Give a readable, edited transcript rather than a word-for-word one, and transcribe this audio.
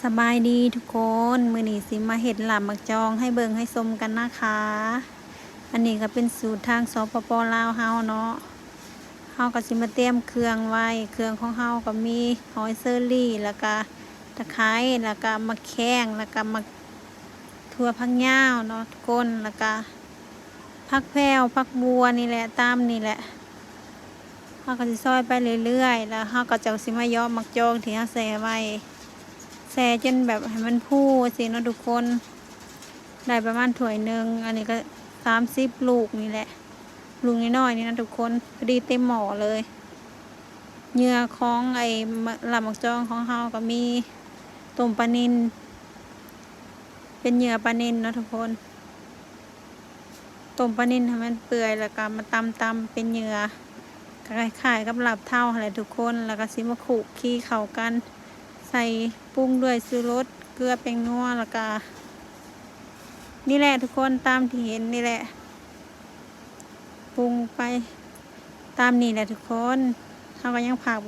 สบายดีทุกคนมื้อนี้สิมาเฮ็ดลาบมักจองให้เบิ่งให้ชมกันนะคะอันนี้ก็เป็นสูตรทางสปป.ลาวเฮาเนาะเฮาก็สิมาเตรียมเครื่องไว้เครื่องของเฮาก็มีหอยเชอรี่แล้วก็ตะไคร้แล้วก็มะแข้งแล้วก็มะถั่วผักยาวเนาะทุกคนแล้วก็ผักแพรวผักบัวนี่แหละตามนี่แหละเฮาก็สิซอยไปเรื่อยๆแล้วเฮาก็จะสิมาย่อมักจองที่เฮาใส่ไว้แช่จนแบบให้มันพูสิเนาะทุกคนได้ประมาณถ้วยหนึ่งอันนี้ก็30 ลูกนี่แหละลูกน้อยๆนี่นะทุกคนพอดีเต็มหม้อเลยเหยื่อของลาบมักจองของเฮาก็มีต้มปลานิลเป็นเหยื่อปลานิลเนาะทุกคนต้มปลานิลให้มันเปื่อยแล้วก็มาตำเป็นเหยื่อคล้ายๆกับลาบเท่าอะไรทุกคนแล้วก็สิมาขูดขี้เข้ากันใส่ปรุงด้วยชูรสเกลือแป้งนัวแล้วก็นี่แหละทุกคนตามที่เห็นนี่แหละปรุงไปตามนี่แหละทุกคนเขาก็ยังผัก